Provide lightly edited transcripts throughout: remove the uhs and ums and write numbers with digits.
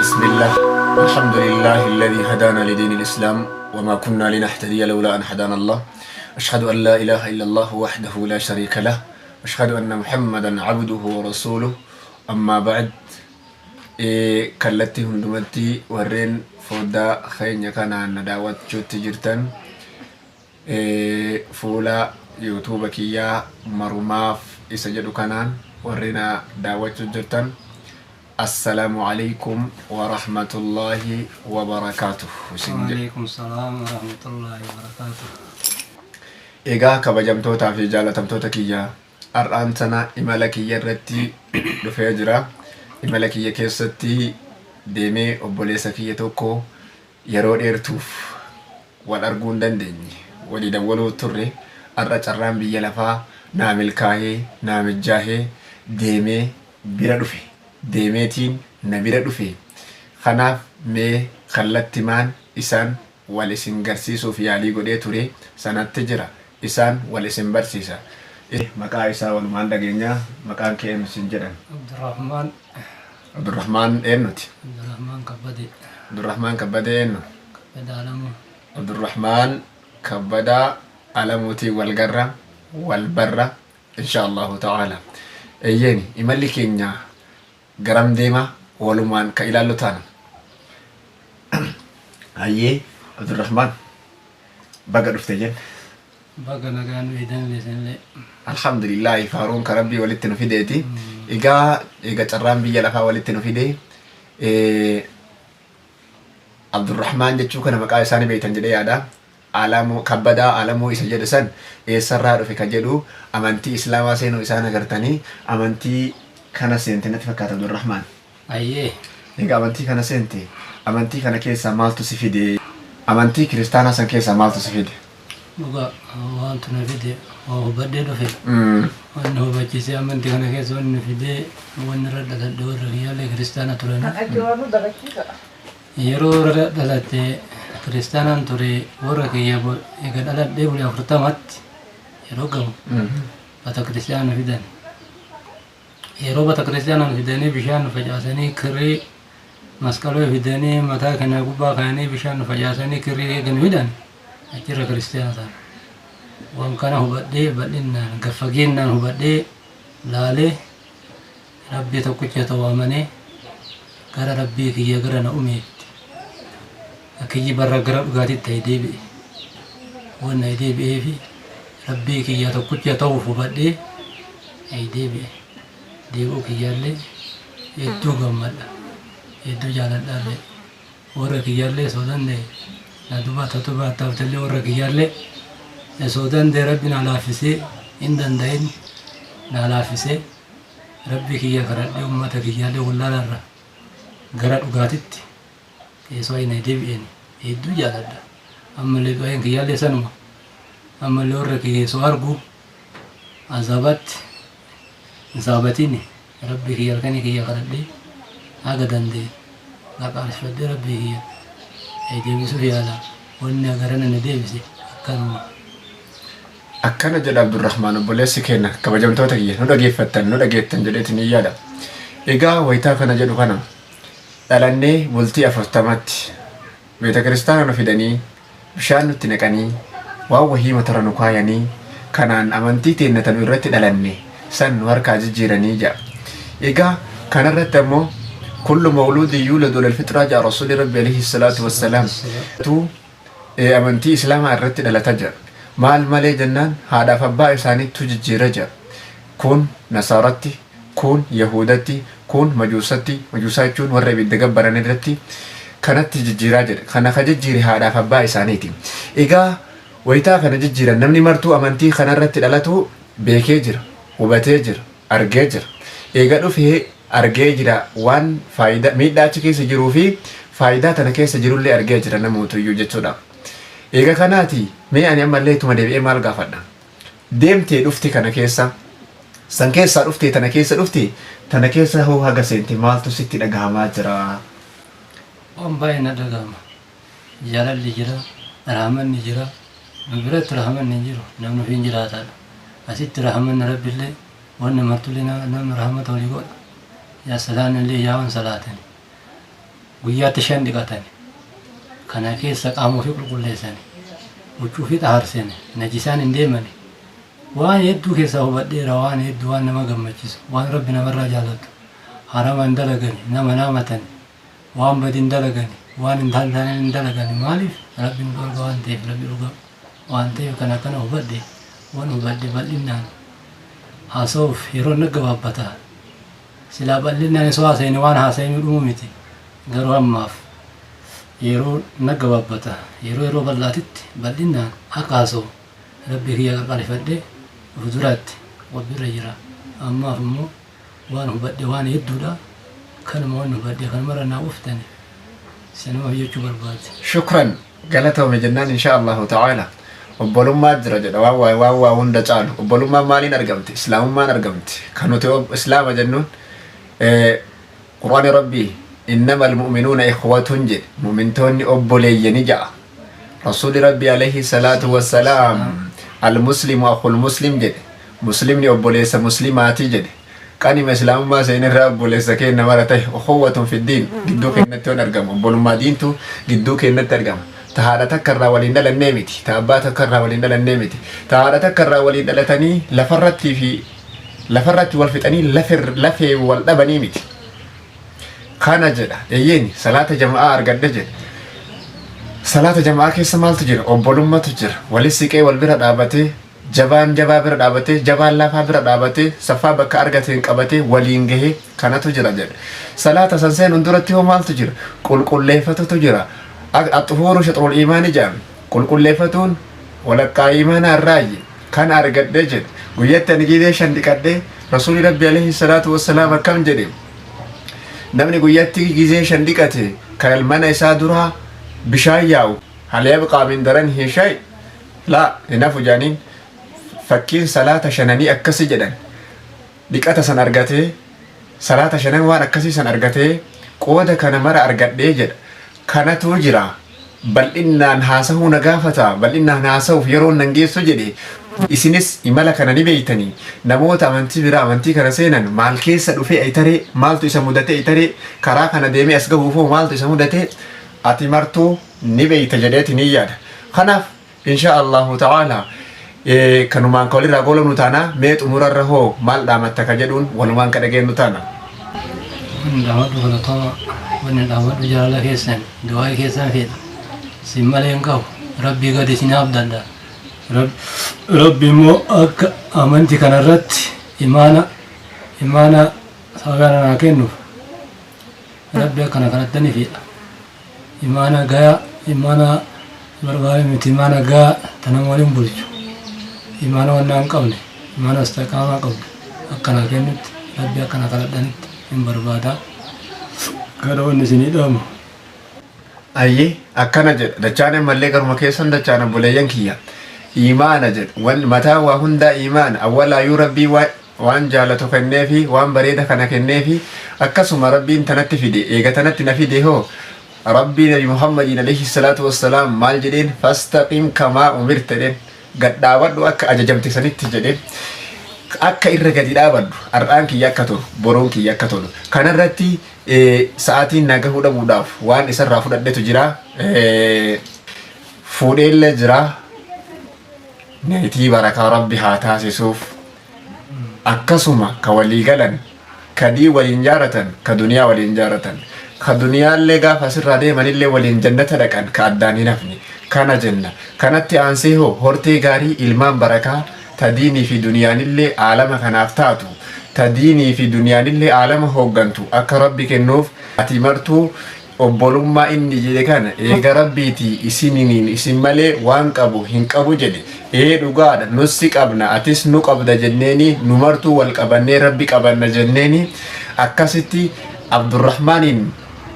بسم الله. الحمد لله الذي هدانا لدين الإسلام وما كنا لنهتدي لولا أن هدانا الله. أشهد أن لا إله إلا الله وحده لا شريك له. أشهد أن محمدا عبده ورسوله. أما بعد، كالتي هندمتي ورين فودا خينيا كان نداوات جوتي جرتن فولا يوتيوب كيا مرماف إسجدوا كانان ورينا داوات جرتن. السلام عليكم ورحمة الله وبركاته. وعليكم السلام ورحمة الله وبركاته. إيجا كبجمتوتا في جالتمتوتا كيا أرانتنا إمالكية رتي دفجرة إمالكية كيستي ديمي أبوليسا كيا توكو يرو إيرتوف والأرجون دندني ولي دولو تري أرج الرام بيلفا نامل كاهي نامل جاهي ديمي بيردفي deemeetiin na bira dhufe. Kanaaf mee kallattimaan isaan wal isin garsiisuuf yaalii godhee ture sanatti jira. Isaan wal isin barsiisa. Maqaa isaa walumaan dhageenyaa. Maqaan kee eenyu isin jedhan? Abdurrahmaan eenyuti? Abdurrahmaan Kabbadee eenyu? Abdurrahmaan Kabbadaa Alamuutii walgarra walbarra inshaallahu ta'ala. Eyyeeni imalli keenya garam deema walumaan ka ilaallu taana. Hayyee Abdurrahmaan baga dhufte jenna. Baga nagaan weedan leesanlee. Alhamdulillah faaruun ka rabbii walitti nu fideeti. Egaa carraan biyya lafaa walitti nu fide. Abdurrahmaan jechuu kana maqaa isaanii beektan jedhee yaada. Alamoo Kabbadaa Alamoo isa jedhu san eessarraa dhufe ka jedhu amantii islaamaa seenuu isaan agartanii amantii kana seente natti fakkaata Abdurrahmaan. Ayyee. Egaa amantii kana seente amantii kana keessa maaltu si fide? Amantii kiristaanaa san keessa maaltu si fide? Dhugaa wantu na fide hubadhee dhufe. Wanni hubachiisee amantii kana keessa wanni fide wanni irra dhaladhe warra kiyyaalee kiristaana turan. Yeroo irra dhalatte kiristaanaan ture warra kiyya egaa dhaladhee bulee 40tti yeroo gahu bata kiristaana fidan. Yeroo bata kiristaanaan fidanii bishaan facaasanii kirrii masqaloo fidanii mataa kana gubbaa kaanii bishaan facaasanii kirrii eegan fidan achirra kiristaana ta'an. Waan kana hubadhee bal'innaan gaffageennaan hubadhee laalee rabbii tokkicha ta'uu amanee gara rabbii kiyya gara na uumeetti akkiyyi barra gara dhugaatitti ta'ee deebi'e. Waan na deebi'eefi rabbii kiyya tokkicha ta'uuf hubadhee deebi'e. Deebuu kiyyaallee hedduu gammadha, hedduu jaaladhaallee warra kiyyaallee soodannee na dubaata taftallee warra kiyyaallee soodandee rabbi na laaffisee hin danda'in na laaffisee rabbi kiyya kadhadhee uummata kiyyaallee wallaalarra gara dhugaatitti keessoo hin deebi'een hedduu jaaladha. Ammallee du'een kiyyaallee sanuma ammallee warra keessoo argu azabatti Zabatini rabbi kiyya kani kiyya kadhadhe haga dandee laqaarfadhe rabbi kiyya deebisuuf yaala wanni agarana na deebise akkanuma. Akkana jedha Abdurrahmaan obboleessi keenya kabajamtoota kiyya nu dhageettan jedheetiin ni yaada. Egaa wayitaa kana jedhu kana dhalannee bultii 40tti beeta kiristaana nu fidanii bishaan nutti naqanii waan wahii matarra nu kaayanii kanaan amantii teennatan irratti dhalanne san warkaa jijjiiranii jaa. Egaa kanarratti ammoo kullu mawluudin yuuladu alal fitraa jaa rasuuli rabbi alayhi salaatu wassalaam tu amantii islaamaa irratti dhalata jira. Maal malee jennaan haadhaaf abbaa isaaniitu jijjiira jira. Kun nasaaratti, kun yahudatti, kun majuusatti, majuusaa jechuun warra ibidda gabbaran irratti kanatti jijjiiraa jira. Kana ka jijjiire haadhaaf abbaa isaaniiti. Egaa wayitaa kana jijjiiran namni martuu amantii kanarratti dhalatu beekee jira. Hubatee jira, argee jira. Eega dhufee argee jira waan faayidaa miidhaa achi keessa jiruu fi faayidaa tana keessa jirullee argee jira namootuyyuu jechuudha. Eega kanaati mee ani ammallee ituma deebi'ee maal gaafadha? Deemtee dhufti kana keessa san keessaa dhuftee tana keessa dhufte tana keessa hoo haga seente maaltu sitti dhagahamaa jira? Waan baay'ee na dhagahama. Jaalalli jira, raamanni jira, nu biratti raamanni hin jiru namni ofiin jiraataadha. Asitti rahman rabbillee wanni martullee nama rahmata walii godha. Yaa salaan illee yaa wan salaatin guyyaatti 5 dhiqatani. Kana keessa qaama ofii qulqulleessani. Huccuu fi xaarsani. Najisaan hin deemani. Waan hedduu keessaa hubadheera waan hedduu waan nama gammachiisu waan rabbi namarraa jaalatu. Harama hin dalagani nama naamatani. Waan badii hin dalagani waan hin taane hin dalagani maaliif rabbi nu dorga waan ta'eef rabbi dhuga waan ta'eef kana hubadhe waan hubadhe bal'inaan haasa'uuf yeroo na gabaabbata. Silaa bal'inaan isoo haasa'ini waan haasa'inu dhumu miti garuu ammaaf yeroo na gabaabbata yeroo bal'aatitti bal'inaan akka haasa'u rabbi kiyya qalqalifadhe of duratti wal bira jira. Ammaaf immoo waan hubadhe waan hedduudha kanuma waan hubadhe kanuma naa uftani sanuma jechuu barbaade. Shukran galatoome jennaan insha Allahu ta'ala. Obbolummaa jira jedha waan hunda caalu. Obbolummaa maaliin argamti? Islaamummaan argamti. Kan nuti islaama jennuun Qur'aani Rabbii innamal mu'minuuna ikhwatun jedhe mu'mintoonni obboleeyyanii ja'a. Rasuuli Rabbii alayhi salaatu wassalaam al-muslimu akhul muslim jedhe muslimni obboleessa muslimaati jedhe. Qanima islaamummaa seenirraa obboleessa keenya mara ta'e ukhuwwatun fiddiin gidduu keenyatti waan argamu obbolummaa diintu gidduu keenyatti argama. Ta haadha takka irraa waliin dhalannee miti. Ta abbaa takka irraa waliin dhalannee miti. Ta haadha takka irraa waliin dhalatanii lafarratti wal fixanii lafee wal dhabanii miti. Kana jedha eeyyeeni salaata jama'aa argadde jedha. Salaata jama'aa keessa maaltu jira? Obbolummaatu jira. Walis siqee wal bira dhaabatee jabaan jabaa bira dhaabatee jabaan lafaa bira dhaabatee saffaa bakka argateen qabatee waliin gahee kanatu jira jedha. Salaata san seenuun duratti hoo maaltu jira? Qulqulleeffatutu jira. Axufuuru shaxrul iimaani jedhama. Qulqulleeffatuun walakkaa iimaanaa irraayi kan argadde jedha. Guyyatti ani gidee 5 dhiqadhee Rasuuli Rabbi alayhi salaatu wassalaam akkam jedhe namni guyyatti gizee 5 dhiqate kan mana isaa duraa bishaan yaa'u hal yabqaa min daranihi shay laa hinafu jaaniin fakkiin salaata 5 akkasi jedhan dhiqata san argatee salaata 5 waan akkasii san argatee qooda kana mara argadhee jedha. Kanatu jira bal'inaan haasa'uu na gaafata bal'inaan haasa'uuf yeroo nan geessu jedhe isinis imala kana ni beeytanii namoota amantii biraa amantii kana seenan maal keessa dhufee aytaree maaltu isa mudate aytaree karaa kana deemee as gahuufoo maaltu isa mudate ati martuu ni beeyta jedheeti ni yaada. Kanaaf insha Allahu ta'ala kanumaan ka walirraa goolabnu taana mee xumurarra hoo maal dhaamatta ka jedhuun walumaan ka dhageenyu taana. Dhaamatu galatama wanni dhaamatu jaalala keessan du'aa keessan fedha sin malee hin qabu rabbii gadi isinaaf danda'a. Rabbi immoo akka amantii kanarratti imaana sabana naa kennuuf rabbi akkana kanatti ni fedha. Imaana gayaa imaana barbaade miti imaana gayaa tana waliin bulchu imaana wannaa hin qabne imaana istaqaamaa qabdu akkana kennutti rabbi akkana kadhadhanitti hin barbaada gara wanni isinii dhaamu. Ayyee akkana jedha dachaanen mallee garuma keessan dachaana buleeyyan kiyya imaana jedhu wan mataa waa hundaa imaana awwalaayuu rabbii waan jaalatu kenneefi waan bareeda kana kenneefi akkasuma rabbiin tanatti fide eega tanatti na fide hoo rabbii nabi Muhammadiin alayhi salaatu wassalaam maal jedheen fastaqim kamaa umirta jedheen gad dhaabadhu akka ajajamte sanitti jedheen akka irra gadi dhaabadhu har'aan kiyya akka tolu boroon kiyya akka tolu kanarratti sa'aatiin nagahuu dhabuudhaaf waan isarraa fudhadhetu jira fuudheellee jira neetii barakaa rabbi haa taasisuuf akkasuma ka walii galan ka dii waliin jaaratan ka duniyaa waliin jaaratan ka duniyaallee gaafa asirraa deemanillee waliin jannata dhaqan ka addaan hin hafne kana jenna. Kanatti aansee hoo hortee gaarii ilmaan barakaa ta diinii fi duniyaanillee aalama kanaaf taatu ta diinii fi duniyaanillee aalama hooggantu akka rabbi kennuuf ati martuu obbolummaa inni jedhe kana eega rabbiiti isiniin isin malee waan qabu hin qabu jedhe dhugaadha nussi qabna atis nu qabda jenneeni nu martuu wal qabannee rabbi qabanna jenneeni akkasitti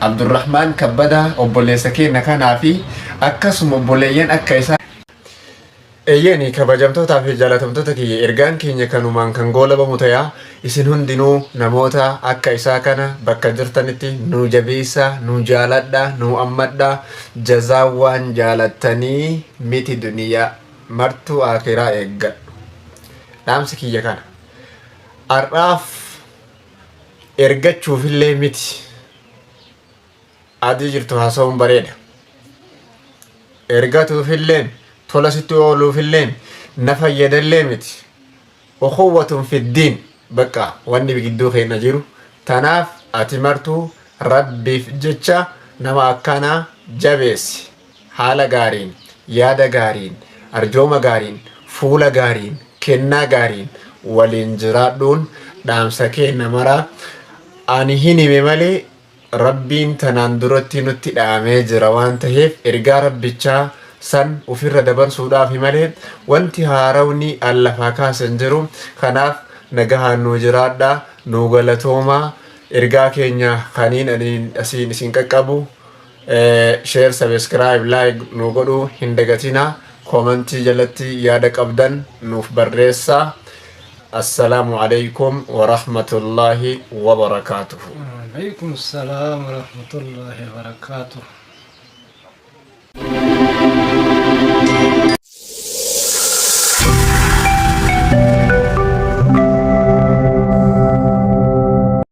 Abdurrahmaan kabbadaa obboleessa keenya kanaa fi akkasuma obboleeyyan akka isaa eeyyeeni kabajamtootaa fi jaalatamtoota kiyya ergaan keenya kanumaan kan goolabamu tayaa isin hundinuu namoota akka isaa kana bakka jirtanitti nu jabeessaa nu jaaladhaa nu ammadhaa jazaa waan jaalattanii miti duniyaa martuu akiraa eeggadhu. Dhaamsi kiyya kana har'aaf ergachuufillee miti adii jirtu haasa'uun bareeda. Ergatuufilleen tola sitti ooluufilleen na fayyadallee miti. Ukhuwwatun fiddiin bakka wanni gidduu keenya jiru. Tanaaf ati martuu rabbiif jecha nama akkanaa jabeessi. Haala gaariin, yaada gaariin, arjooma gaariin, fuula gaariin, kennaa gaariin waliin jiraadhuun dhaamsa keenya maraa. Ani hin hime malee rabbiin tanaan duratti nutti dhaamee jira waan ta'eef ergaa rabbichaa san ofirra dabarsuudhaaf malee wanti haarawni allafaa kaasan jiru. Kanaaf nagahaan nu jiraadhaa, nu galatoomaa. Ergaa keenya kaniin asiin isin qaqqabu share, subscribe, like nu godhuu hin dagatinaa. Komentii jalatti yaada qabdan nuuf barreessaa. Assalaamu alaykum wa rahmatullahi wa barakatuhu. Waalaikum salaam wa rahmatullahi wa barakatuh.